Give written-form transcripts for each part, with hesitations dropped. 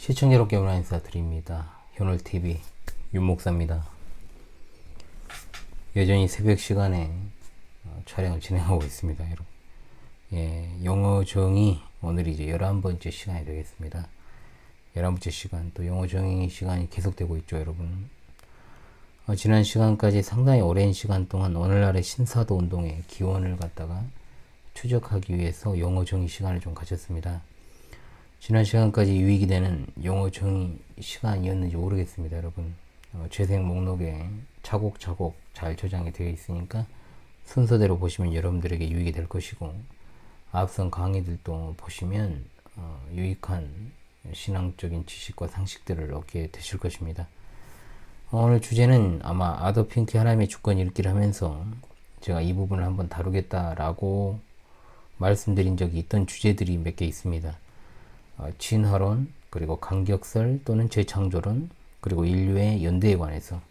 시청자 여러분께 문화 인사드립니다. 현울TV 윤목사입니다. 여전히 새벽 시간에 촬영을 진행하고 있습니다. 여러분. 영어정의 오늘이 이제 11번째 시간이 되겠습니다. 11번째 시간, 또 영어정의 시간이 계속되고 있죠, 여러분. 지난 시간까지 상당히 오랜 시간 동안 오늘날의 신사도 운동의 기원을 갖다가 추적하기 위해서 영어정의 시간을 좀 가졌습니다. 지난 시간까지 유익이 되는 영어정의 시간이었는지 모르겠습니다, 여러분. 재생 목록에 차곡차곡 잘 저장이 되어 있으니까 순서대로 보시면 여러분들에게 유익이 될 것이고, 앞선 강의들도 보시면 유익한 신앙적인 지식과 상식들을 얻게 되실 것입니다. 오늘 주제는 아마 아더 핑크의 하나님의 주권 읽기를 하면서 제가 이 부분을 한번 다루겠다라고 말씀드린 적이 있던 주제들이 몇 개 있습니다. 진화론, 그리고 간격설 또는 재창조론, 그리고 인류의 연대에 관해서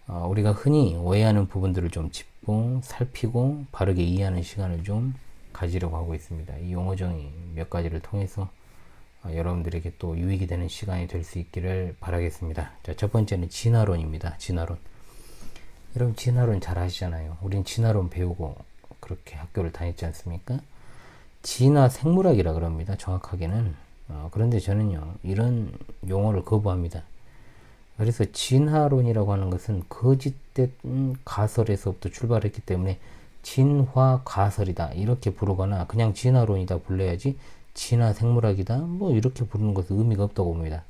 우리가 흔히 오해하는 부분들을 좀 짚고 살피고 바르게 이해하는 시간을 좀 가지려고 하고 있습니다. 이 용어정의 몇 가지를 통해서 여러분들에게 또 유익이 되는 시간이 될 수 있기를 바라겠습니다. 자, 첫 번째는 진화론입니다. 진화론. 여러분 진화론 잘 아시잖아요. 우린 진화론 배우고 그렇게 학교를 다녔지 않습니까? 진화 생물학이라 그럽니다. 정확하게는. 그런데 저는요, 이런 용어를 거부합니다. 그래서 진화론이라고 하는 것은 거짓된 가설에서부터 출발했기 때문에 진화 가설이다 이렇게 부르거나 그냥 진화론이다 불러야지 진화 생물학이다 뭐 이렇게 부르는 것은 의미가 없다고 봅니다.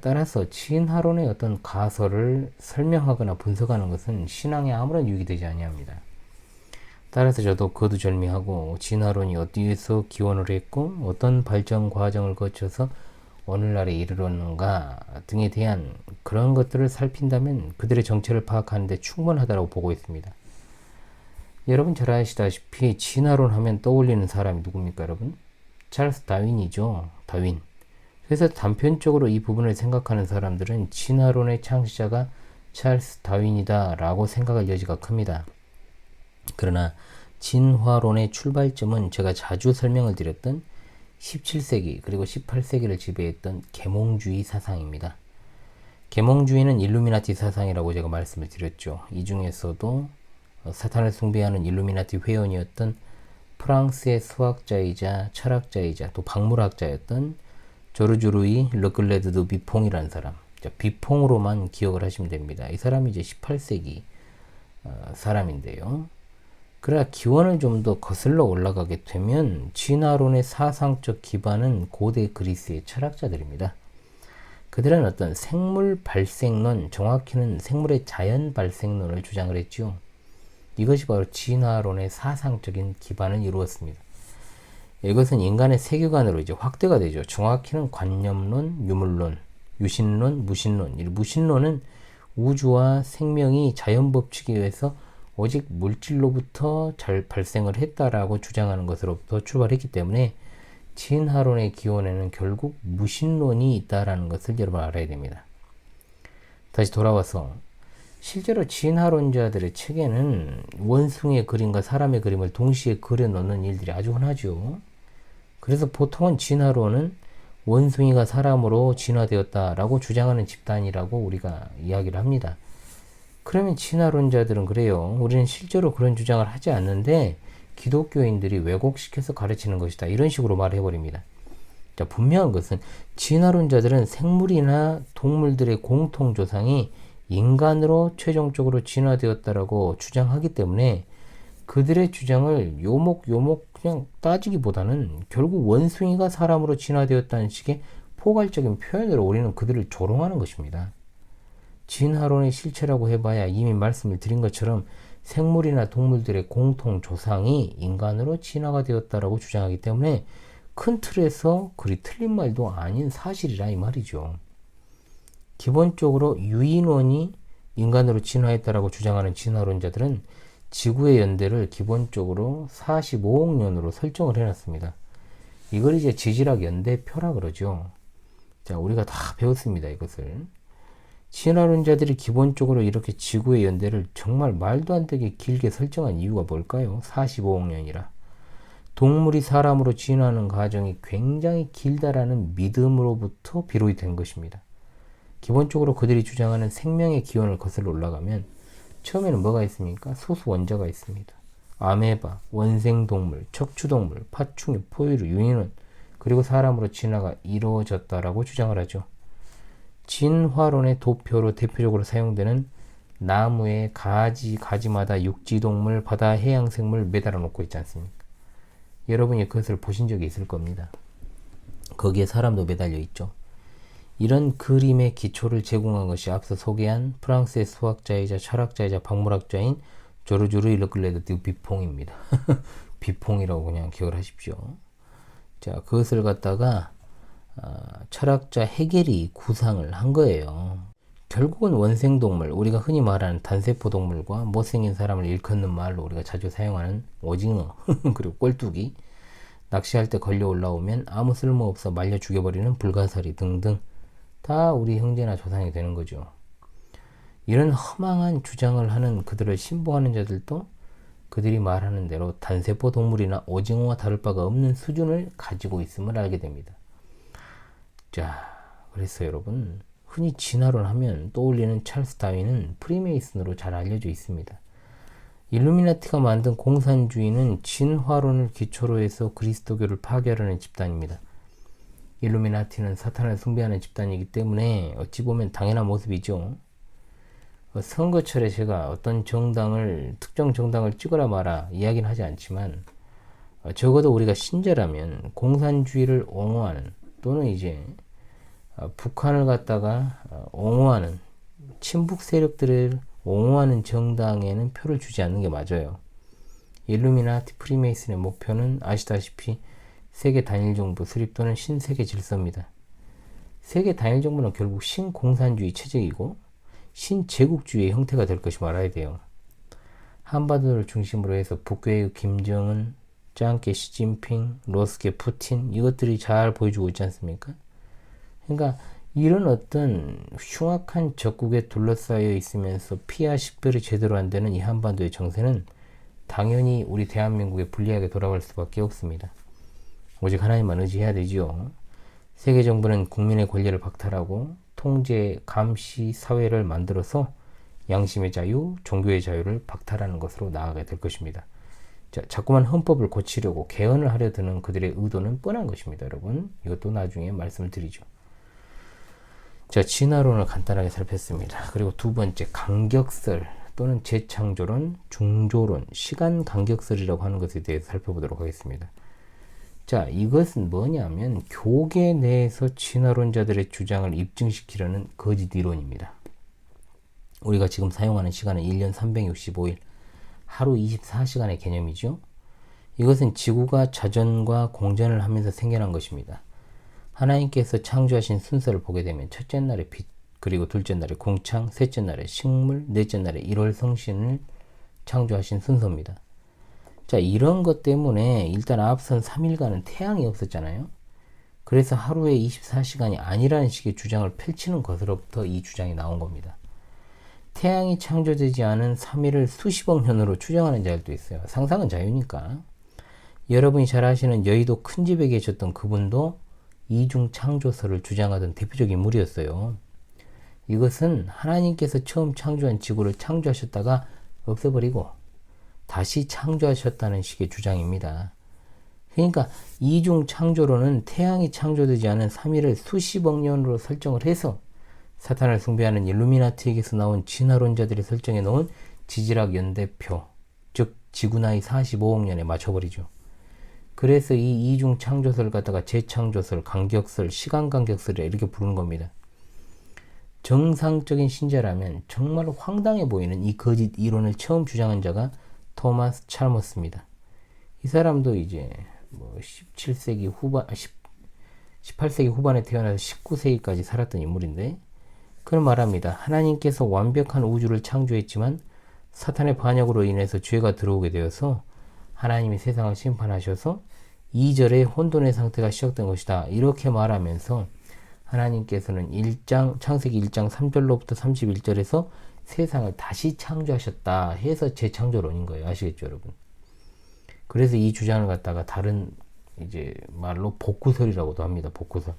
따라서 진화론의 어떤 가설을 설명하거나 분석하는 것은 신앙에 아무런 유익이 되지 아니합니다. 따라서 저도 거두절미하고 진화론이 어디에서 기원을 했고 어떤 발전 과정을 거쳐서 오늘날에 이르렀는가 등에 대한 그런 것들을 살핀다면 그들의 정체를 파악하는 데 충분하다고 보고 있습니다. 여러분 잘 아시다시피 진화론 하면 떠올리는 사람이 누굽니까, 여러분? 찰스 다윈이죠. 다윈. 그래서 단편적으로 이 부분을 생각하는 사람들은 진화론의 창시자가 찰스 다윈이다 라고 생각할 여지가 큽니다. 그러나 진화론의 출발점은 제가 자주 설명을 드렸던 17세기 그리고 18세기를 지배했던 계몽주의 사상입니다. 계몽주의는 일루미나티 사상이라고 제가 말씀을 드렸죠. 이 중에서도 사탄을 숭배하는 일루미나티 회원이었던 프랑스의 수학자이자 철학자이자 또 박물학자였던 조르주 루이 르글레드 드 비퐁이라는 사람, 비퐁으로만 기억을 하시면 됩니다. 이 사람이 이제 18세기 사람인데요. 그러나 기원을 좀 더 거슬러 올라가게 되면 진화론의 사상적 기반은 고대 그리스의 철학자들입니다. 그들은 어떤 생물 발생론, 정확히는 생물의 자연 발생론을 주장을 했죠. 이것이 바로 진화론의 사상적인 기반을 이루었습니다. 이것은 인간의 세계관으로 이제 확대가 되죠. 정확히는 관념론, 유물론, 유신론, 무신론. 이 무신론은 우주와 생명이 자연 법칙에 의해서 오직 물질로부터 잘 발생을 했다라고 주장하는 것으로부터 출발했기 때문에 진화론의 기원에는 결국 무신론이 있다라는 것을 여러분 알아야 됩니다. 다시 돌아와서 실제로 진화론자들의 책에는 원숭이의 그림과 사람의 그림을 동시에 그려놓는 일들이 아주 흔하죠. 그래서 보통은 진화론은 원숭이가 사람으로 진화되었다라고 주장하는 집단이라고 우리가 이야기를 합니다. 그러면 진화론자들은 그래요. 우리는 실제로 그런 주장을 하지 않는데 기독교인들이 왜곡시켜서 가르치는 것이다. 이런 식으로 말해버립니다. 자, 분명한 것은 진화론자들은 생물이나 동물들의 공통조상이 인간으로 최종적으로 진화되었다라고 주장하기 때문에 그들의 주장을 요목요목 그냥 따지기보다는 결국 원숭이가 사람으로 진화되었다는 식의 포괄적인 표현으로 우리는 그들을 조롱하는 것입니다. 진화론의 실체라고 해봐야 이미 말씀을 드린 것처럼 생물이나 동물들의 공통 조상이 인간으로 진화가 되었다라고 주장하기 때문에 큰 틀에서 그리 틀린 말도 아닌 사실이라 이 말이죠. 기본적으로 유인원이 인간으로 진화했다라고 주장하는 진화론자들은 지구의 연대를 기본적으로 45억 년으로 설정을 해놨습니다. 이걸 이제 지질학 연대표라 그러죠. 자, 우리가 다 배웠습니다, 이것을. 진화론자들이 기본적으로 이렇게 지구의 연대를 정말 말도 안 되게 길게 설정한 이유가 뭘까요? 45억 년이라. 동물이 사람으로 진화하는 과정이 굉장히 길다라는 믿음으로부터 비롯이 된 것입니다. 기본적으로 그들이 주장하는 생명의 기원을 거슬러 올라가면 처음에는 뭐가 있습니까? 소수 원자가 있습니다. 아메바, 원생동물, 척추동물, 파충류, 포유류, 유인원, 그리고 사람으로 진화가 이루어졌다라고 주장을 하죠. 진화론의 도표로 대표적으로 사용되는 나무의 가지마다 육지동물, 바다 해양생물 매달아 놓고 있지 않습니까? 여러분이 그것을 보신 적이 있을 겁니다. 거기에 사람도 매달려 있죠. 이런 그림의 기초를 제공한 것이 앞서 소개한 프랑스의 수학자이자 철학자이자 박물학자인 조르주르 르클레드 비퐁입니다. 비퐁이라고 그냥 기억을 하십시오. 자, 그것을 갖다가 철학자 헤겔이 구상을 한 거예요. 결국은 원생동물, 우리가 흔히 말하는 단세포동물과 못생긴 사람을 일컫는 말로 우리가 자주 사용하는 오징어, 그리고 꼴뚜기, 낚시할 때 걸려 올라오면 아무 쓸모없어 말려 죽여버리는 불가사리 등등 다 우리 형제나 조상이 되는 거죠. 이런 허망한 주장을 하는 그들을 신봉하는 자들도 그들이 말하는 대로 단세포 동물이나 오징어와 다를 바가 없는 수준을 가지고 있음을 알게 됩니다. 자, 그래서 여러분, 흔히 진화론 하면 떠올리는 찰스 다윈은 프리메이슨으로 잘 알려져 있습니다. 일루미나티가 만든 공산주의는 진화론을 기초로 해서 그리스도교를 파괴하려는 집단입니다. 일루미나티는 사탄을 숭배하는 집단이기 때문에 어찌 보면 당연한 모습이죠. 선거철에 제가 어떤 정당을, 특정 정당을 찍어라 마라 이야기는 하지 않지만 적어도 우리가 신자라면 공산주의를 옹호하는 또는 이제 북한을 갖다가 옹호하는 친북 세력들을 옹호하는 정당에는 표를 주지 않는 게 맞아요. 일루미나티 프리메이슨의 목표는 아시다시피 세계 단일 정부 수립 또는 신세계 질서입니다. 세계 단일 정부는 결국 신공산주의 체제이고 신제국주의의 형태가 될 것이 말아야 돼요. 한반도를 중심으로 해서 북괴의 김정은, 짱깨 시진핑, 러스계 푸틴 이것들이 잘 보여주고 있지 않습니까? 그러니까 이런 어떤 흉악한 적국에 둘러싸여 있으면서 피하 식별이 제대로 안 되는 이 한반도의 정세는 당연히 우리 대한민국에 불리하게 돌아갈 수밖에 없습니다. 오직 하나님만 의지해야 되지요. 세계 정부는 국민의 권리를 박탈하고 통제, 감시 사회를 만들어서 양심의 자유, 종교의 자유를 박탈하는 것으로 나아가게 될 것입니다. 자, 자꾸만 헌법을 고치려고 개헌을 하려 드는 그들의 의도는 뻔한 것입니다. 여러분, 이것도 나중에 말씀을 드리죠. 자, 진화론을 간단하게 살폈습니다. 그리고 두 번째, 간격설 또는 재창조론, 중조론, 시간 간격설이라고 하는 것에 대해서 살펴보도록 하겠습니다. 자, 이것은 뭐냐면 교계 내에서 진화론자들의 주장을 입증시키려는 거짓 이론입니다. 우리가 지금 사용하는 시간은 1년 365일, 하루 24시간의 개념이죠. 이것은 지구가 자전과 공전을 하면서 생겨난 것입니다. 하나님께서 창조하신 순서를 보게 되면 첫째 날에 빛, 그리고 둘째 날에 궁창, 셋째 날에 식물, 넷째 날에 1월 성신을 창조하신 순서입니다. 자, 이런 것 때문에 일단 앞선 3일간은 태양이 없었잖아요. 그래서 하루에 24시간이 아니라는 식의 주장을 펼치는 것으로부터 이 주장이 나온 겁니다. 태양이 창조되지 않은 3일을 수십억 년으로 추정하는 자들도 있어요. 상상은 자유니까. 여러분이 잘 아시는 여의도 큰 집에 계셨던 그분도 이중 창조설을 주장하던 대표적인 인물이었어요. 이것은 하나님께서 처음 창조한 지구를 창조하셨다가 없애버리고 다시 창조하셨다는 식의 주장입니다. 그러니까 이중 창조론은 태양이 창조되지 않은 3일을 수십억 년으로 설정을 해서 사탄을 숭배하는 일루미나티에게서 나온 진화론자들이 설정해 놓은 지질학 연대표, 즉 지구 나이 45억 년에 맞춰버리죠. 그래서 이 이중 창조설을 갖다가 재창조설, 간격설, 시간 간격설이라 이렇게 부르는 겁니다. 정상적인 신자라면 정말 황당해 보이는 이 거짓 이론을 처음 주장한 자가 토마스 찰머스입니다. 이 사람도 이제 17세기 후반, 18세기 후반에 태어나서 19세기까지 살았던 인물인데, 그는 말합니다. 하나님께서 완벽한 우주를 창조했지만 사탄의 반역으로 인해서 죄가 들어오게 되어서 하나님이 세상을 심판하셔서 2절에 혼돈의 상태가 시작된 것이다. 이렇게 말하면서 하나님께서는 창세기 1장 3절로부터 31절에서 세상을 다시 창조하셨다 해서 재창조론인 거예요. 아시겠죠, 여러분? 그래서 이 주장을 갖다가 다른 이제 말로 복구설이라고도 합니다. 복구설.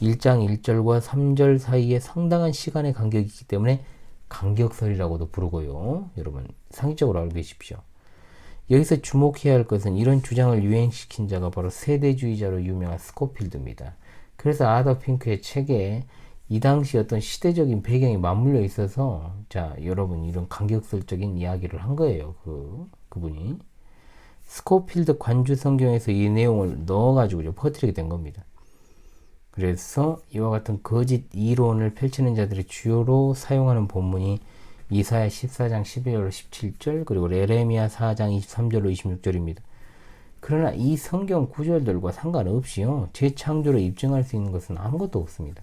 1장 1절과 3절 사이에 상당한 시간의 간격이 있기 때문에 간격설이라고도 부르고요. 여러분 상식적으로 알고 계십시오. 여기서 주목해야 할 것은 이런 주장을 유행시킨 자가 바로 세대주의자로 유명한 스코필드입니다. 그래서 아더 핑크의 책에 이 당시 어떤 시대적인 배경이 맞물려 있어서 자 여러분 이런 간격설적인 이야기를 한 거예요. 그분이 스코필드 관주 성경에서 이 내용을 넣어가지고 퍼뜨리게 된 겁니다. 그래서 이와 같은 거짓 이론을 펼치는 자들이 주요로 사용하는 본문이 이사야 14장 11절 17절 그리고 예레미야 4장 23절로 26절입니다. 그러나 이 성경 구절들과 상관없이요 재창조로 입증할 수 있는 것은 아무것도 없습니다.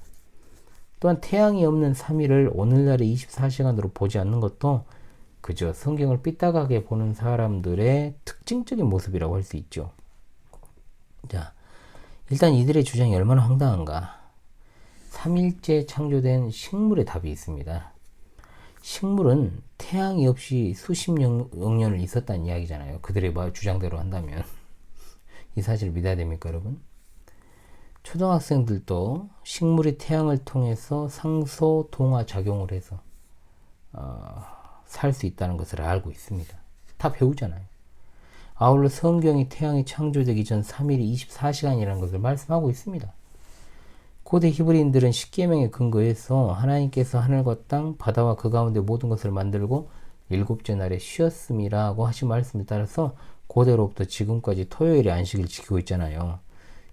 또한 태양이 없는 3일을 오늘날의 24시간으로 보지 않는 것도 그저 성경을 삐딱하게 보는 사람들의 특징적인 모습이라고 할 수 있죠. 자, 일단 이들의 주장이 얼마나 황당한가. 3일째 창조된 식물의 답이 있습니다. 식물은 태양이 없이 수십억 년을 있었다는 이야기잖아요. 그들의 주장대로 한다면. 이 사실을 믿어야 됩니까, 여러분? 초등학생들도 식물이 태양을 통해서 상소 동화 작용을 해서 살 수 있다는 것을 알고 있습니다. 다 배우잖아요. 아울러 성경이 태양이 창조되기 전 3일이 24시간이라는 것을 말씀하고 있습니다. 고대 히브리인들은 십계명에 근거해서 하나님께서 하늘과 땅, 바다와 그 가운데 모든 것을 만들고 일곱째 날에 쉬었음이라고 하신 말씀에 따라서 고대로부터 지금까지 토요일의 안식을 지키고 있잖아요.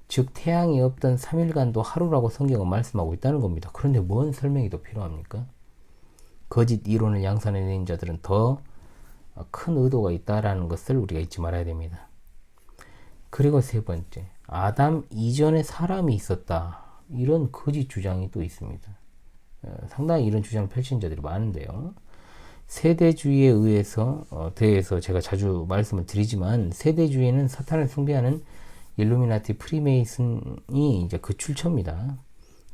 즉 태양이 없던 3일간도 하루라고 성경은 말씀하고 있다는 겁니다. 그런데 뭔 설명이 더 필요합니까? 거짓 이론을 양산해낸 자들은 더 큰 의도가 있다라는 것을 우리가 잊지 말아야 됩니다. 그리고 세 번째, 아담 이전에 사람이 있었다. 이런 거짓 주장이 또 있습니다. 상당히 이런 주장을 펼친 자들이 많은데요. 세대주의에 대해서 제가 자주 말씀을 드리지만 세대주의는 사탄을 숭배하는 일루미나티 프리메이슨이 이제 그 출처입니다.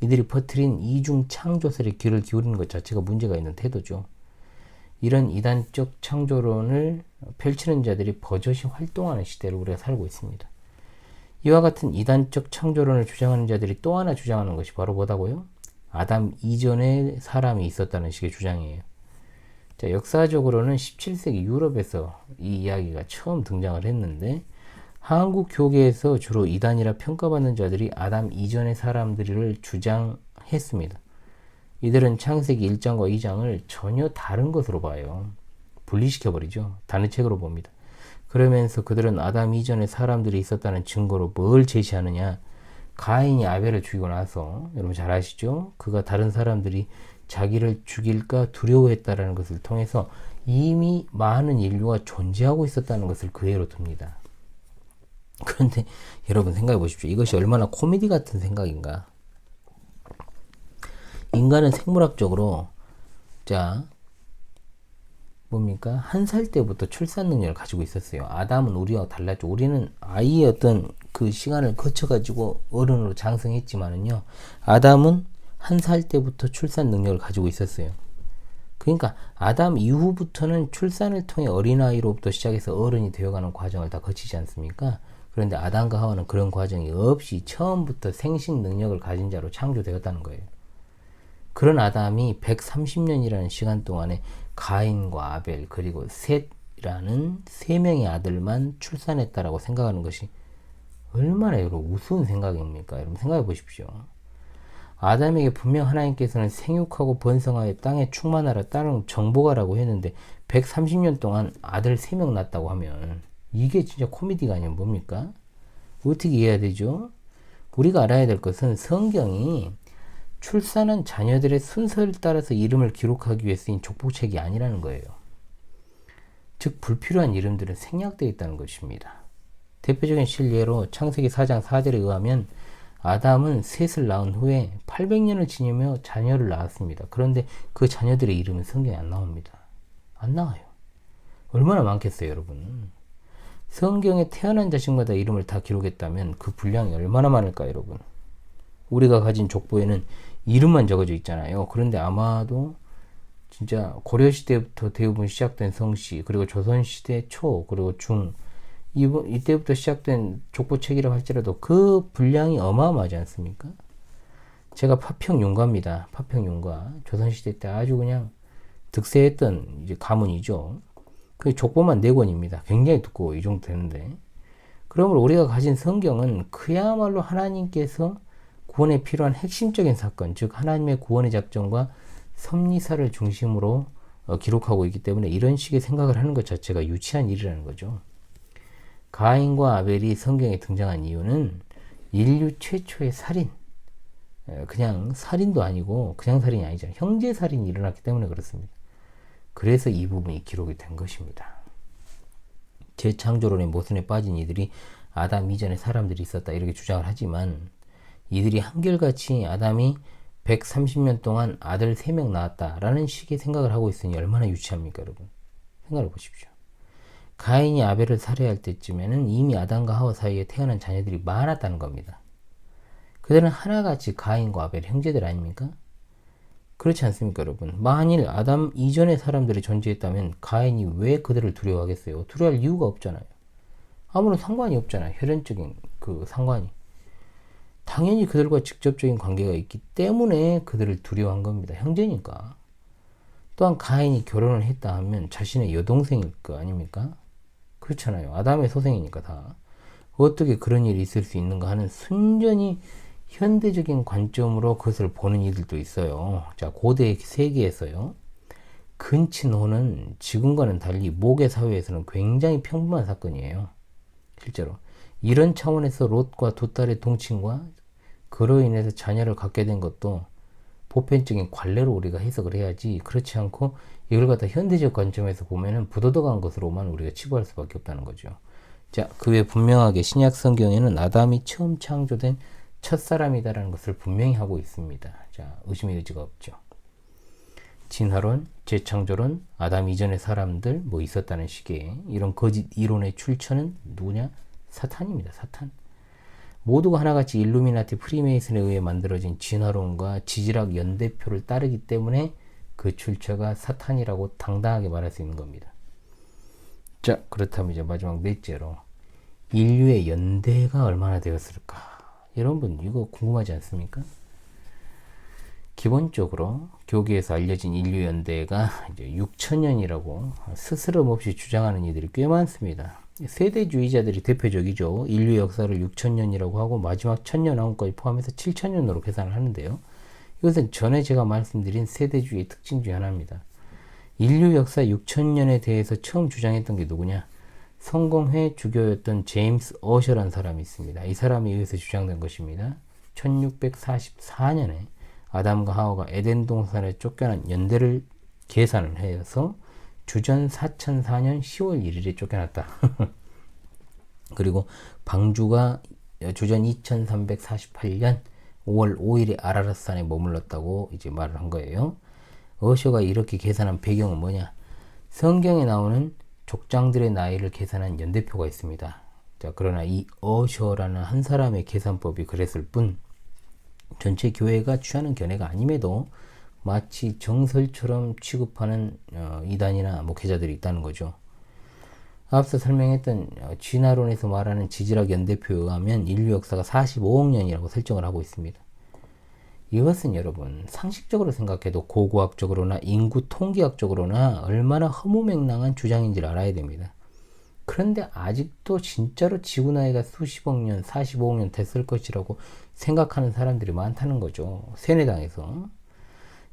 이들이 퍼뜨린 이중 창조설에 귀를 기울이는 것 자체가 문제가 있는 태도죠. 이런 이단적 창조론을 펼치는 자들이 버젓이 활동하는 시대를 우리가 살고 있습니다. 이와 같은 이단적 창조론을 주장하는 자들이 또 하나 주장하는 것이 바로 뭐다고요? 아담 이전에 사람이 있었다는 식의 주장이에요. 자, 역사적으로는 17세기 유럽에서 이 이야기가 처음 등장을 했는데 한국 교계에서 주로 이단이라 평가받는 자들이 아담 이전의 사람들을 주장했습니다. 이들은 창세기 1장과 2장을 전혀 다른 것으로 봐요. 분리시켜버리죠. 다른 책으로 봅니다. 그러면서 그들은 아담 이전에 사람들이 있었다는 증거로 뭘 제시하느냐. 가인이 아벨을 죽이고 나서 여러분 잘 아시죠? 그가 다른 사람들이 자기를 죽일까 두려워했다라는 것을 통해서 이미 많은 인류가 존재하고 있었다는 것을 그애로 둡니다. 그런데 여러분 생각해 보십시오. 이것이 얼마나 코미디 같은 생각인가. 인간은 생물학적으로 뭡니까? 1살 때부터 출산 능력을 가지고 있었어요. 아담은 우리와 달랐죠. 우리는 아이의 어떤 그 시간을 거쳐가지고 어른으로 장성했지만은요. 아담은 1살 때부터 출산 능력을 가지고 있었어요. 그러니까 아담 이후부터는 출산을 통해 어린아이로부터 시작해서 어른이 되어가는 과정을 다 거치지 않습니까? 그런데 아담과 하와는 그런 과정이 없이 처음부터 생식 능력을 가진 자로 창조되었다는 거예요. 그런 아담이 130년이라는 시간 동안에 가인과 아벨 그리고 셋이라는 3명의 아들만 출산했다라고 생각하는 것이 얼마나 여러분 우스운 생각입니까? 여러분 생각해 보십시오. 아담에게 분명 하나님께서는 생육하고 번성하여 땅에 충만하라 땅을 정복하라고 했는데 130년 동안 아들 3명 낳았다고 하면 이게 진짜 코미디가 아니면 뭡니까? 어떻게 이해해야 되죠? 우리가 알아야 될 것은 성경이 출산한 자녀들의 순서를 따라서 이름을 기록하기 위해 쓰인 족보책이 아니라는 거예요. 즉 불필요한 이름들은 생략되어 있다는 것입니다. 대표적인 실례로 창세기 4장 4절에 의하면 아담은 셋을 낳은 후에 800년을 지내며 자녀를 낳았습니다. 그런데 그 자녀들의 이름은 성경에 안 나옵니다. 안 나와요. 얼마나 많겠어요, 여러분. 성경에 태어난 자식마다 이름을 다 기록했다면 그 분량이 얼마나 많을까요, 여러분. 우리가 가진 족보에는 이름만 적어져 있잖아요. 그런데 아마도 진짜 고려시대부터 대부분 시작된 성씨, 그리고 조선시대 초, 그리고 중, 이때부터 시작된 족보책이라고 할지라도 그 분량이 어마어마하지 않습니까? 제가 파평윤가입니다. 파평윤가. 조선시대 때 아주 그냥 득세했던 이제 가문이죠. 그 족보만 4권입니다. 굉장히 두꺼워. 이 정도 되는데. 그러므로 우리가 가진 성경은 그야말로 하나님께서 구원에 필요한 핵심적인 사건, 즉 하나님의 구원의 작전과 섭리사를 중심으로 기록하고 있기 때문에 이런 식의 생각을 하는 것 자체가 유치한 일이라는 거죠. 가인과 아벨이 성경에 등장한 이유는 인류 최초의 살인, 그냥 살인도 아니고 그냥 살인이 아니잖아요. 형제 살인이 일어났기 때문에 그렇습니다. 그래서 이 부분이 기록이 된 것입니다. 재창조론의 모순에 빠진 이들이 아담 이전에 사람들이 있었다 이렇게 주장을 하지만 이들이 한결같이 아담이 130년 동안 아들 3명 낳았다라는 식의 생각을 하고 있으니 얼마나 유치합니까, 여러분? 생각해 보십시오. 가인이 아벨을 살해할 때쯤에는 이미 아담과 하와 사이에 태어난 자녀들이 많았다는 겁니다. 그들은 하나같이 가인과 아벨 형제들 아닙니까? 그렇지 않습니까, 여러분? 만일 아담 이전의 사람들이 존재했다면 가인이 왜 그들을 두려워하겠어요? 두려워할 이유가 없잖아요. 아무런 상관이 없잖아요. 혈연적인 그 상관이. 당연히 그들과 직접적인 관계가 있기 때문에 그들을 두려워한 겁니다. 형제니까. 또한 가인이 결혼을 했다 하면 자신의 여동생일 거 아닙니까? 그렇잖아요. 아담의 소생이니까 다. 어떻게 그런 일이 있을 수 있는가 하는 순전히 현대적인 관점으로 그것을 보는 이들도 있어요. 자, 고대 세계에서요. 근친혼은 지금과는 달리 모계 사회에서는 굉장히 평범한 사건이에요. 실제로. 이런 차원에서 롯과 두 딸의 동친과 그로 인해서 자녀를 갖게 된 것도 보편적인 관례로 우리가 해석을 해야지, 그렇지 않고 이걸 갖다 현대적 관점에서 보면은 부도덕한 것으로만 우리가 치부할 수밖에 없다는 거죠. 자, 그 외 분명하게 신약 성경에는 아담이 처음 창조된 첫사람이다라는 것을 분명히 하고 있습니다. 자, 의심의 여지가 없죠. 진화론, 재창조론, 아담 이전의 사람들 뭐 있었다는 식의 이런 거짓 이론의 출처는 누구냐? 사탄입니다. 사탄. 모두가 하나같이 일루미나티 프리메이슨에 의해 만들어진 진화론과 지질학 연대표를 따르기 때문에 그 출처가 사탄이라고 당당하게 말할 수 있는 겁니다. 자, 그렇다면 이제 마지막 넷째로 인류의 연대가 얼마나 되었을까? 여러분 이거 궁금하지 않습니까? 기본적으로 교계에서 알려진 인류 연대가 이제 6천년이라고 스스럼 없이 주장하는 이들이 꽤 많습니다. 세대주의자들이 대표적이죠. 인류 역사를 6천년이라고 하고 마지막 1000년 포함해서 7천년으로 계산을 하는데요. 이것은 전에 제가 말씀드린 세대주의의 특징 중 하나입니다. 인류 역사 6천년에 대해서 처음 주장했던 게 누구냐? 성공회 주교였던 제임스 어셔라는 사람이 있습니다. 이 사람에 의해서 주장된 것입니다. 1644년에 아담과 하와가 에덴 동산에 쫓겨난 연대를 계산을 해서 주전 4004년 10월 1일에 쫓겨났다. 그리고 방주가 주전 2348년 5월 5일에 아라랏산에 머물렀다고 이제 말을 한 거예요. 어셔가 이렇게 계산한 배경은 뭐냐? 성경에 나오는 족장들의 나이를 계산한 연대표가 있습니다. 자, 그러나 이 어셔라는 한 사람의 계산법이 그랬을 뿐 전체 교회가 취하는 견해가 아님에도 마치 정설처럼 취급하는 이단이나 목회자들이 있다는 거죠. 앞서 설명했던 진화론에서 말하는 지질학 연대표에 의하면 인류 역사가 45억 년이라고 설정을 하고 있습니다. 이것은 여러분 상식적으로 생각해도 고고학적으로나 인구 통계학적으로나 얼마나 허무맹랑한 주장인지를 알아야 됩니다. 그런데 아직도 진짜로 지구 나이가 수십억 년, 45억 년 됐을 것이라고 생각하는 사람들이 많다는 거죠. 세뇌당에서.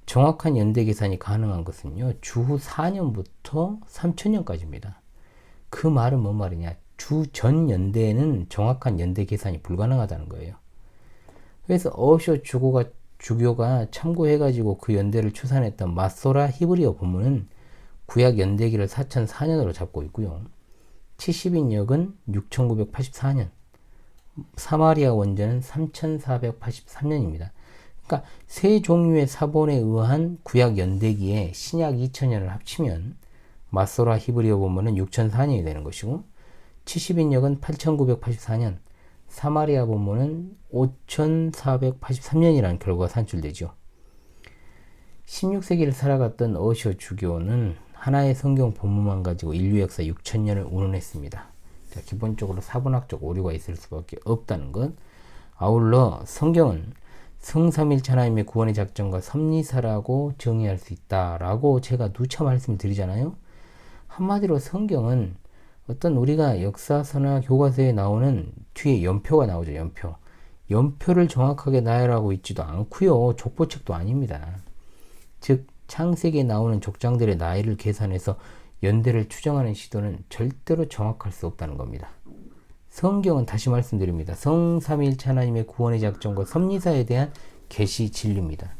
정확한 연대 계산이 가능한 것은요, 주후 4년부터 3000년까지입니다. 그 말은 뭔 말이냐? 주전 연대에는 정확한 연대 계산이 불가능하다는 거예요. 그래서 어셔 주교가 참고해가지고 그 연대를 추산했던 마소라 히브리어 본문은 구약 연대기를 4004년으로 잡고 있고요. 70인역은 6984년, 사마리아 원전은 3483년입니다. 그러니까 세 종류의 사본에 의한 구약 연대기에 신약 2000년을 합치면 마소라 히브리어 본문은 6004년이 되는 것이고 70인역은 8984년, 사마리아 본문은 5483년이라는 결과가 산출되죠. 16세기를 살아갔던 어셔 주교는 하나의 성경 본문만 가지고 인류 역사 6000년을 운운했습니다. 자, 기본적으로 사분학적 오류가 있을 수밖에 없다는 것. 아울러 성경은 성삼일체 하나님의 구원의 작전과 섭리사라고 정의할 수 있다라고 제가 누차 말씀을 드리잖아요. 한마디로 성경은 어떤 우리가 역사서나 교과서에 나오는 뒤에 연표가 나오죠. 연표를 정확하게 나열하고 있지도 않고요. 족보책도 아닙니다. 즉 창세기에 나오는 족장들의 나이를 계산해서 연대를 추정하는 시도는 절대로 정확할 수 없다는 겁니다. 성경은 다시 말씀드립니다. 성삼일체 하나님의 구원의 작전과 섭리사에 대한 계시 진리입니다.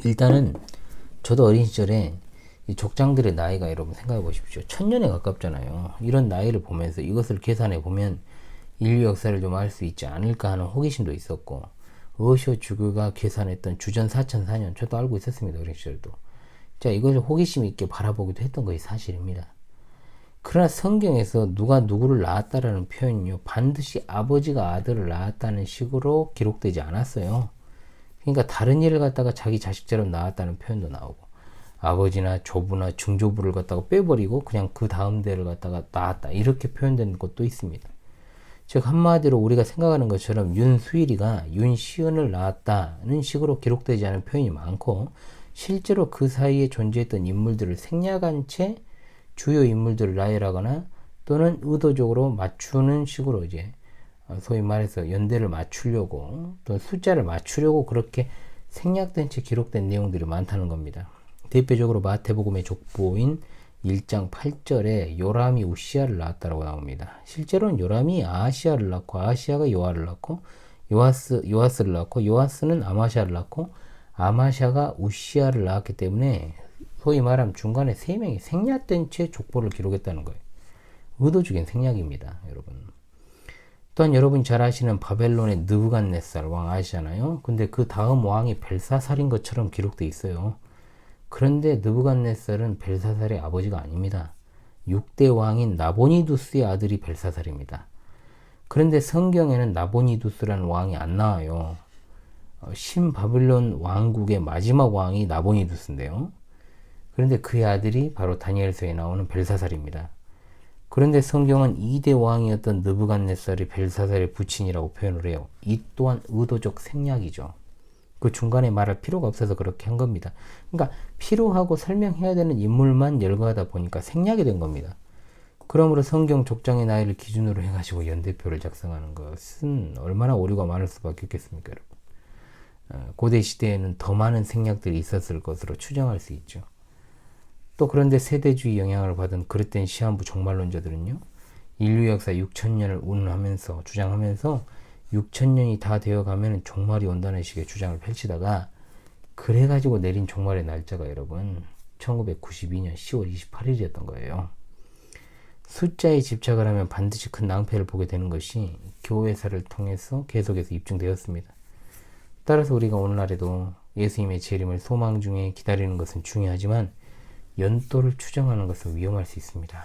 일단은 저도 어린 시절에 이 족장들의 나이가 여러분 생각해 보십시오. 1000년에 가깝잖아요. 이런 나이를 보면서 이것을 계산해 보면 인류 역사를 좀 알 수 있지 않을까 하는 호기심도 있었고, 어시오 주교가 계산했던 주전 4004년 저도 알고 있었습니다. 어린 시절도. 자, 이것을 호기심 있게 바라보기도 했던 것이 사실입니다. 그러나 성경에서 누가 누구를 낳았다라는 표현은요, 반드시 아버지가 아들을 낳았다는 식으로 기록되지 않았어요. 그러니까 다른 일을 갖다가 자기 자식처럼 낳았다는 표현도 나오고, 아버지나 조부나 중조부를 갖다가 빼버리고 그냥 그 다음 대를 갖다가 낳았다, 이렇게 표현된 것도 있습니다. 즉 한마디로 우리가 생각하는 것처럼 윤수일이가 윤시은을 낳았다는 식으로 기록되지 않은 표현이 많고, 실제로 그 사이에 존재했던 인물들을 생략한 채 주요 인물들을 나열하거나 또는 의도적으로 맞추는 식으로 이제 소위 말해서 연대를 맞추려고 또 숫자를 맞추려고 그렇게 생략된 채 기록된 내용들이 많다는 겁니다. 대표적으로 마태복음의 족보인 1장 8절에 요람이 우시아를 낳았다고 나옵니다. 실제로는 요람이 아하시아를 낳고 아하시아가 요아를 낳고 요아스를 낳고 요아스는 아마샤를 낳고 아마샤가 우시아를 낳았기 때문에 소위 말하면 중간에 3명이 생략된 채 족보를 기록했다는 거예요. 의도적인 생략입니다, 여러분. 또한 여러분이 잘 아시는 바벨론의 느부갓네살 왕 아시잖아요. 근데 그 다음 왕이 벨사살인 것처럼 기록되어 있어요. 그런데 느부갓네살은 벨사살의 아버지가 아닙니다. 6대 왕인 나보니두스의 아들이 벨사살입니다. 그런데 성경에는 나보니두스라는 왕이 안 나와요. 신바빌론 왕국의 마지막 왕이 나보니두스인데요. 그런데 그의 아들이 바로 다니엘서에 나오는 벨사살입니다. 그런데 성경은 2대 왕이었던 느부갓네살이 벨사살의 부친이라고 표현을 해요. 이 또한 의도적 생략이죠. 그 중간에 말할 필요가 없어서 그렇게 한 겁니다. 그러니까 필요하고 설명해야 되는 인물만 열거하다 보니까 생략이 된 겁니다. 그러므로 성경 족장의 나이를 기준으로 해가지고 연대표를 작성하는 것은 얼마나 오류가 많을 수밖에 없겠습니까, 여러분. 고대 시대에는 더 많은 생략들이 있었을 것으로 추정할 수 있죠. 또 그런데 세대주의 영향을 받은 그릇된 시한부 종말론자들은요, 인류 역사 6000년을 운운하면서 주장하면서 6000년이 다 되어가면 종말이 온다는 식의 주장을 펼치다가 그래가지고 내린 종말의 날짜가 여러분 1992년 10월 28일이었던 거예요. 숫자에 집착을 하면 반드시 큰 낭패를 보게 되는 것이 교회사를 통해서 계속해서 입증되었습니다. 따라서 우리가 오늘날에도 예수님의 재림을 소망 중에 기다리는 것은 중요하지만 연도를 추정하는 것은 위험할 수 있습니다.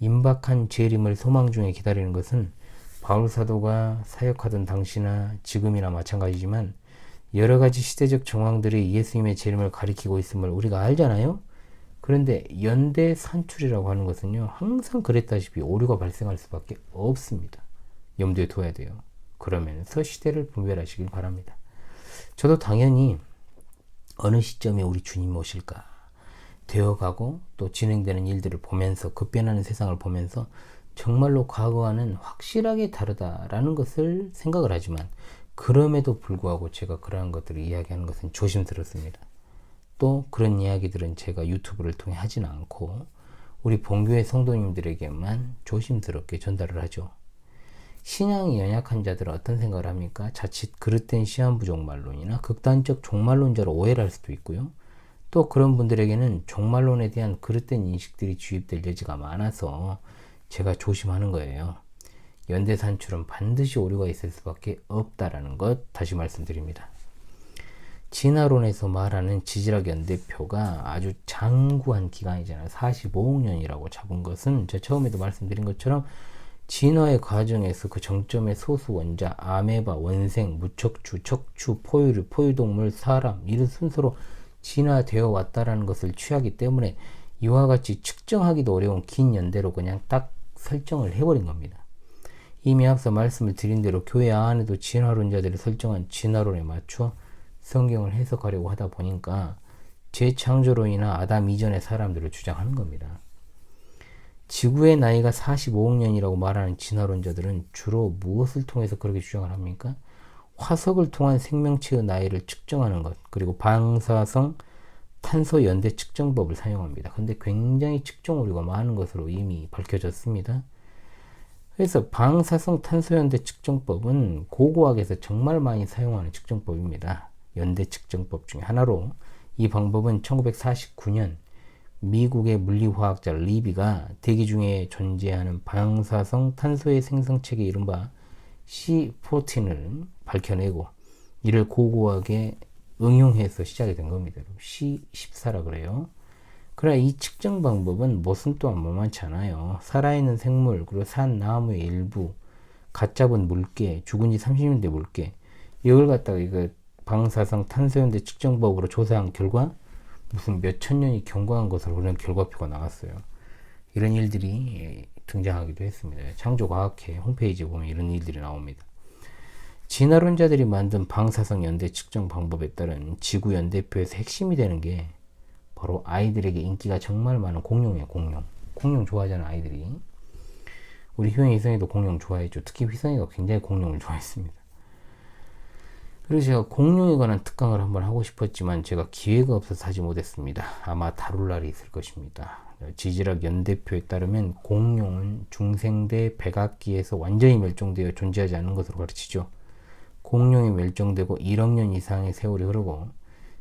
임박한 재림을 소망 중에 기다리는 것은 바울 사도가 사역하던 당시나 지금이나 마찬가지지만 여러 가지 시대적 정황들이 예수님의 재림을 가리키고 있음을 우리가 알잖아요. 그런데 연대 산출이라고 하는 것은요, 항상 그랬다시피 오류가 발생할 수밖에 없습니다. 염두에 둬야 돼요. 그러면서 시대를 분별하시길 바랍니다. 저도 당연히 어느 시점에 우리 주님 오실까 되어가고 또 진행되는 일들을 보면서 급변하는 세상을 보면서 정말로 과거와는 확실하게 다르다라는 것을 생각을 하지만 그럼에도 불구하고 제가 그러한 것들을 이야기하는 것은 조심스럽습니다. 또 그런 이야기들은 제가 유튜브를 통해 하지는 않고 우리 본교회 성도님들에게만 조심스럽게 전달을 하죠. 신앙이 연약한 자들은 어떤 생각을 합니까? 자칫 그릇된 시한부 종말론이나 극단적 종말론자로 오해를 할 수도 있고요. 또 그런 분들에게는 종말론에 대한 그릇된 인식들이 주입될 여지가 많아서 제가 조심하는 거예요. 연대 산출은 반드시 오류가 있을 수밖에 없다라는 것 다시 말씀드립니다. 진화론에서 말하는 지지락 연대표가 아주 장구한 기간이잖아요. 45억 년이라고 잡은 것은 제가 처음에도 말씀드린 것처럼 진화의 과정에서 그 정점의 소수 원자, 아메바, 원생, 무척추, 척추, 포유류, 포유동물, 사람 이런 순서로 진화되어 왔다라는 것을 취하기 때문에 이와 같이 측정하기도 어려운 긴 연대로 그냥 딱 설정을 해버린 겁니다. 이미 앞서 말씀을 드린 대로 교회 안에도 진화론자들이 설정한 진화론에 맞춰 성경을 해석하려고 하다 보니까 재창조론이나 아담 이전의 사람들을 주장하는 겁니다. 지구의 나이가 45억 년이라고 말하는 진화론자들은 주로 무엇을 통해서 그렇게 주장을 합니까? 화석을 통한 생명체의 나이를 측정하는 것, 그리고 방사성 탄소 연대 측정법을 사용합니다. 근데 굉장히 측정 오류가 많은 것으로 이미 밝혀졌습니다. 그래서 방사성 탄소 연대 측정법은 고고학에서 정말 많이 사용하는 측정법입니다. 연대 측정법 중에 하나로 이 방법은 1949년 미국의 물리화학자 리비가 대기 중에 존재하는 방사성 탄소의 생성체계 이른바 C14을 밝혀내고 이를 고고학에 응용해서 시작이 된 겁니다. C14라 그래요. 그러나 이 측정 방법은 모순 또한 만만치 않아요. 살아있는 생물, 그리고 산 나무의 일부, 갓 잡은 물개, 죽은 지 30년 된 물개, 이걸 갖다가 이거 방사성 탄소연대 측정법으로 조사한 결과 무슨 몇천 년이 경과한 것으로 그런 결과표가 나왔어요. 이런 일들이 등장하기도 했습니다. 창조과학회 홈페이지에 보면 이런 일들이 나옵니다. 진화론자들이 만든 방사성 연대 측정 방법에 따른 지구 연대표에서 핵심이 되는 게 바로 아이들에게 인기가 정말 많은 공룡이에요. 공룡 좋아하잖아요, 아이들이. 우리 효영이 희성이도 공룡 좋아했죠. 특히 희성이가 굉장히 공룡을 좋아했습니다. 그래서 제가 공룡에 관한 특강을 한번 하고 싶었지만 제가 기회가 없어서 하지 못했습니다. 아마 다룰 날이 있을 것입니다. 지질학 연대표에 따르면 공룡은 중생대 백악기에서 완전히 멸종되어 존재하지 않는 것으로 가르치죠. 공룡이 멸종되고 1억 년 이상의 세월이 흐르고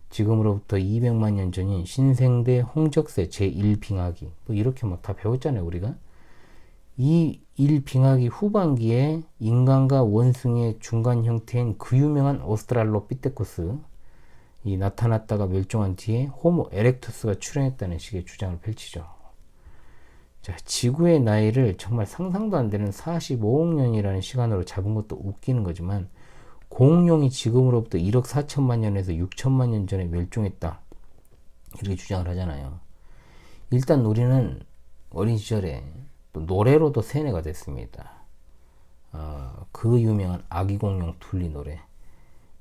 지금으로부터 200만 년 전인 신생대 홍적세 제1빙하기 뭐 이렇게 막 다 배웠잖아요, 우리가. 이 1빙하기 후반기에 인간과 원숭이의 중간 형태인 그 유명한 오스트랄로피테쿠스 이 나타났다가 멸종한 뒤에 호모 에렉투스가 출현했다는 식의 주장을 펼치죠. 자, 지구의 나이를 정말 상상도 안 되는 45억 년이라는 시간으로 잡은 것도 웃기는 거지만 공룡이 지금으로부터 1억 4천만 년에서 6천만 년 전에 멸종했다 이렇게 주장을 하잖아요. 일단 우리는 어린 시절에 또 노래로도 세뇌가 됐습니다. 그 유명한 아기 공룡 둘리 노래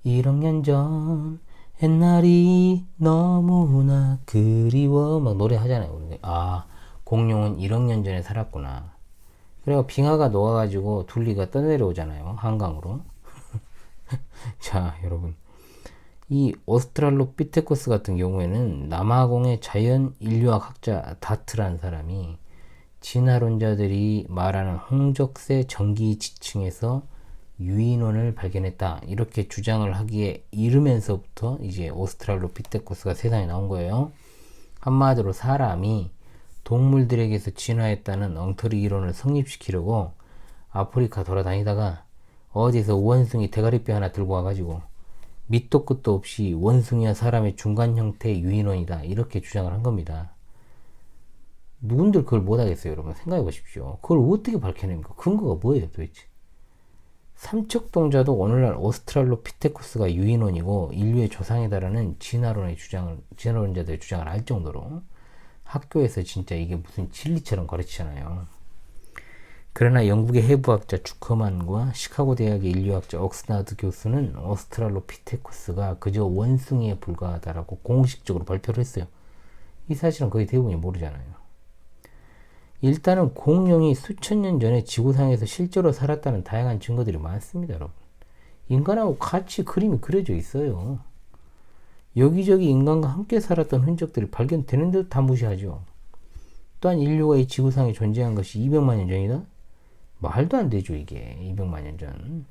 1억 년 전 옛날이 너무나 그리워 막 노래 하잖아요. 아, 공룡은 1억 년 전에 살았구나. 그리고 빙하가 녹아가지고 둘리가 떠내려오잖아요, 한강으로. 자, 여러분, 이 오스트랄로피테쿠스 같은 경우에는 남아공의 자연 인류학 학자 다트라는 사람이 진화론자들이 말하는 홍적세 전기 지층에서 유인원을 발견했다 이렇게 주장을 하기에 이르면서부터 이제 오스트랄로피테쿠스가 세상에 나온 거예요. 한마디로 사람이 동물들에게서 진화했다는 엉터리 이론을 성립시키려고 아프리카 돌아다니다가 어디서 원숭이 대가리뼈 하나 들고 와가지고 밑도 끝도 없이 원숭이와 사람의 중간 형태의 유인원이다 이렇게 주장을 한 겁니다. 누군들 그걸 못하겠어요, 여러분. 생각해 보십시오. 그걸 어떻게 밝혀냅니까? 근거가 뭐예요, 도대체? 삼척동자도 오늘날 오스트랄로피테쿠스가 유인원이고 인류의 조상이다라는 진화론자들의 주장을 할 정도로 학교에서 진짜 이게 무슨 진리처럼 가르치잖아요. 그러나 영국의 해부학자 주커만과 시카고 대학의 인류학자 옥스나드 교수는 오스트랄로피테쿠스가 그저 원숭이에 불과하다라고 공식적으로 발표를 했어요. 이 사실은 거의 대부분이 모르잖아요. 일단은 공룡이 수천 년 전에 지구상에서 실제로 살았다는 다양한 증거들이 많습니다, 여러분. 인간하고 같이 그림이 그려져 있어요. 여기저기 인간과 함께 살았던 흔적들이 발견되는데도 다 무시하죠. 또한 인류가 이 지구상에 존재한 것이 200만 년 전이다? 말도 안 되죠, 이게. 200만 년 전.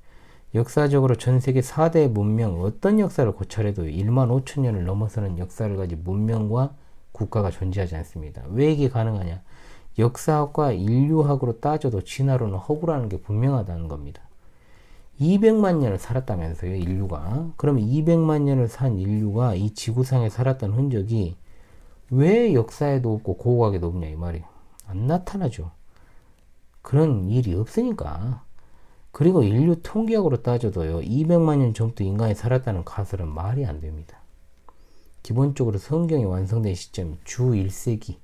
역사적으로 전 세계 4대 문명, 어떤 역사를 고찰해도 1만 5천 년을 넘어서는 역사를 가진 문명과 국가가 존재하지 않습니다. 왜 이게 가능하냐? 역사학과 인류학으로 따져도 진화론은 허구라는 게 분명하다는 겁니다. 200만 년을 살았다면서요, 인류가. 그러면 200만 년을 산 인류가 이 지구상에 살았던 흔적이 왜 역사에도 없고 고고학에도 없냐 이 말이에요. 안 나타나죠. 그런 일이 없으니까. 그리고 인류 통계학으로 따져도요, 200만 년 전부터 인간이 살았다는 가설은 말이 안 됩니다. 기본적으로 성경이 완성된 시점이 주 1세기,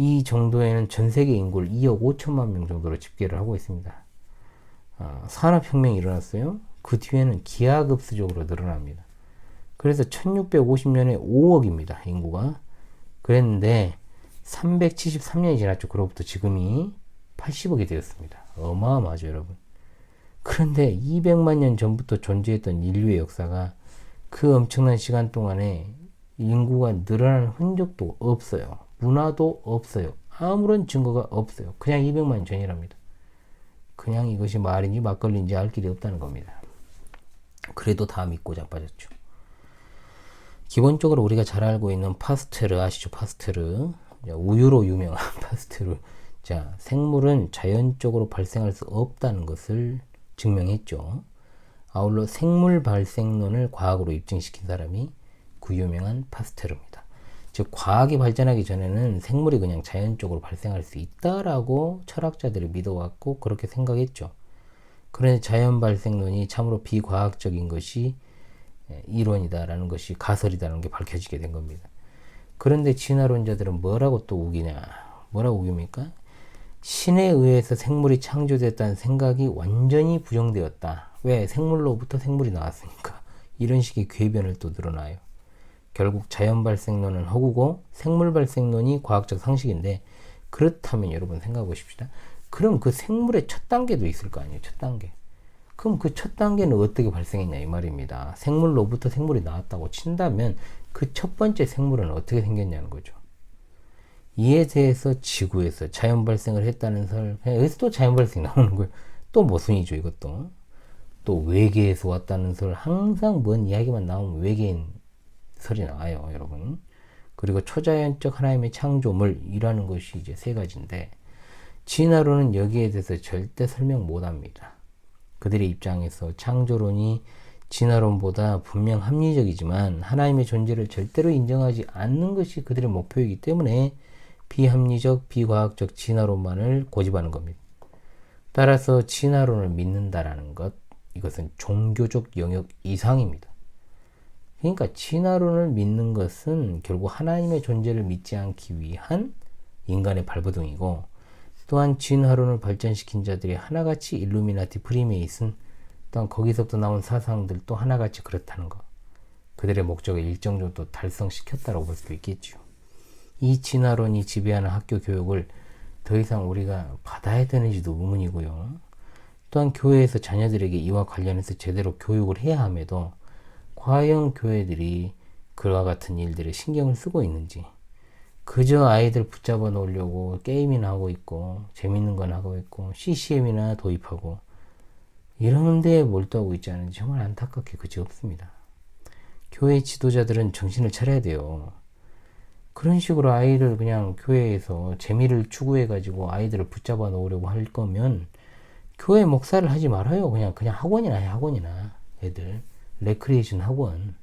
이 정도에는 전 세계 인구를 2억 5천만 명 정도로 집계를 하고 있습니다. 산업혁명이 일어났어요. 그 뒤에는 기하급수적으로 늘어납니다. 그래서 1650년에 5억입니다. 인구가. 그랬는데 373년이 지났죠. 그로부터 지금이 80억이 되었습니다. 어마어마하죠, 여러분. 그런데 200만 년 전부터 존재했던 인류의 역사가 그 엄청난 시간 동안에 인구가 늘어나는 흔적도 없어요. 문화도 없어요. 아무런 증거가 없어요. 그냥 200만 년 전이랍니다. 그냥 이것이 말인지 막걸리인지 알 길이 없다는 겁니다. 그래도 다 믿고 자빠졌죠. 기본적으로 우리가 잘 알고 있는 파스테르 아시죠? 파스테르. 우유로 유명한 파스테르. 자, 생물은 자연적으로 발생할 수 없다는 것을 증명했죠. 아울러 생물 발생론을 과학으로 입증시킨 사람이 그 유명한 파스테르입니다. 즉 과학이 발전하기 전에는 생물이 그냥 자연적으로 발생할 수 있다라고 철학자들이 믿어왔고 그렇게 생각했죠. 그런데 자연 발생론이 참으로 비과학적인 것이 이론이다라는 것이 가설이다라는 게 밝혀지게 된 겁니다. 그런데 진화론자들은 뭐라고 또 우기냐? 뭐라고 우깁니까? 신에 의해서 생물이 창조됐다는 생각이 완전히 부정되었다. 왜? 생물로부터 생물이 나왔으니까. 이런 식의 궤변을 또 늘어나요. 결국 자연 발생론은 허구고 생물 발생론이 과학적 상식인데, 그렇다면 여러분 생각해 보십시다. 그럼 그 생물의 첫 단계도 있을 거 아니에요. 첫 단계. 그럼 그 첫 단계는 어떻게 발생했냐 이 말입니다. 생물로부터 생물이 나왔다고 친다면 그 첫 번째 생물은 어떻게 생겼냐는 거죠. 이에 대해서 지구에서 자연 발생을 했다는 설, 여기서 또 자연 발생 나오는 거예요. 또 모순이죠, 이것도. 또 외계에서 왔다는 설, 항상 뭔 이야기만 나오면 외계인 설이 나와요, 여러분. 그리고 초자연적 하나님의 창조물이라는 것이 이제 세 가지인데, 진화론은 여기에 대해서 절대 설명 못 합니다. 그들의 입장에서 창조론이 진화론보다 분명 합리적이지만 하나님의 존재를 절대로 인정하지 않는 것이 그들의 목표이기 때문에 비합리적, 비과학적 진화론만을 고집하는 겁니다. 따라서 진화론을 믿는다라는 것, 이것은 종교적 영역 이상입니다. 그러니까 진화론을 믿는 것은 결국 하나님의 존재를 믿지 않기 위한 인간의 발버둥이고, 또한 진화론을 발전시킨 자들이 하나같이 일루미나티, 프리메이슨, 또한 거기서부터 나온 사상들도 하나같이 그렇다는 것. 그들의 목적을 일정 정도 달성시켰다고 볼 수도 있겠죠. 이 진화론이 지배하는 학교 교육을 더 이상 우리가 받아야 되는지도 의문이고요. 또한 교회에서 자녀들에게 이와 관련해서 제대로 교육을 해야 함에도 과연 교회들이 그와 같은 일들에 신경을 쓰고 있는지, 그저 아이들 붙잡아 놓으려고 게임이나 하고 있고 재밌는 건 하고 있고 CCM이나 도입하고 이런 데에 몰두하고 있지 않은지 정말 안타깝게 그지 없습니다. 교회 지도자들은 정신을 차려야 돼요. 그런 식으로 아이를 그냥 교회에서 재미를 추구해 가지고 아이들을 붙잡아 놓으려고 할 거면 교회 목사를 하지 말아요. 그냥 학원이나 해. 학원이나 애들 레크리에이션 학원.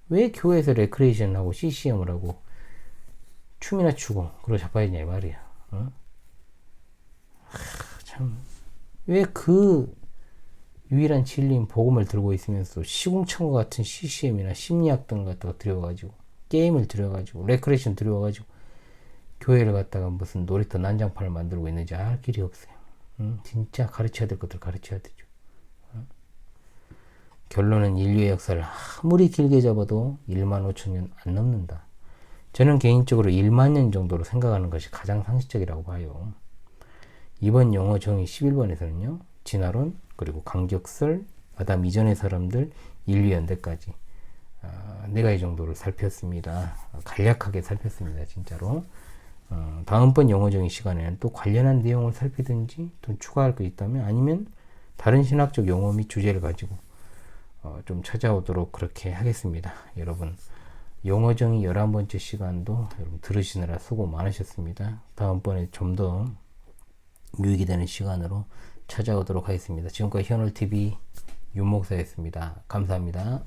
왜 교회에서 레크리에이션 하고 CCM을 하고 춤이나 추고 그러고 자빠졌냐 이 말이야. 어? 참, 왜 그 유일한 진리인 복음을 들고 있으면서 시궁창고 같은 CCM이나 심리학 등 갖다가 들여가지고 게임을 들여가지고 레크레이션 들여가지고 교회를 갖다가 무슨 놀이터 난장판을 만들고 있는지 알 길이 없어요. 진짜 가르쳐야 될 것들 가르쳐야 되죠. 결론은 인류의 역사를 아무리 길게 잡아도 1만 5천 년 안 넘는다. 저는 개인적으로 1만 년 정도로 생각하는 것이 가장 상식적이라고 봐요. 이번 용어 정의 11번에서는요. 진화론, 그리고 간격설, 아담 이전의 사람들, 인류연대까지 4가지 정도를 살폈습니다. 간략하게 살폈습니다. 진짜로. 다음번 용어 정의 시간에는 또 관련한 내용을 살피든지 또 추가할 거 있다면 아니면 다른 신학적 용어 및 주제를 가지고 좀 찾아오도록 그렇게 하겠습니다. 여러분 용어 정의 11번째 시간도 여러분 들으시느라 수고 많으셨습니다. 다음번에 좀 더 유익이 되는 시간으로 찾아오도록 하겠습니다. 지금까지 현월TV 윤목사였습니다. 감사합니다.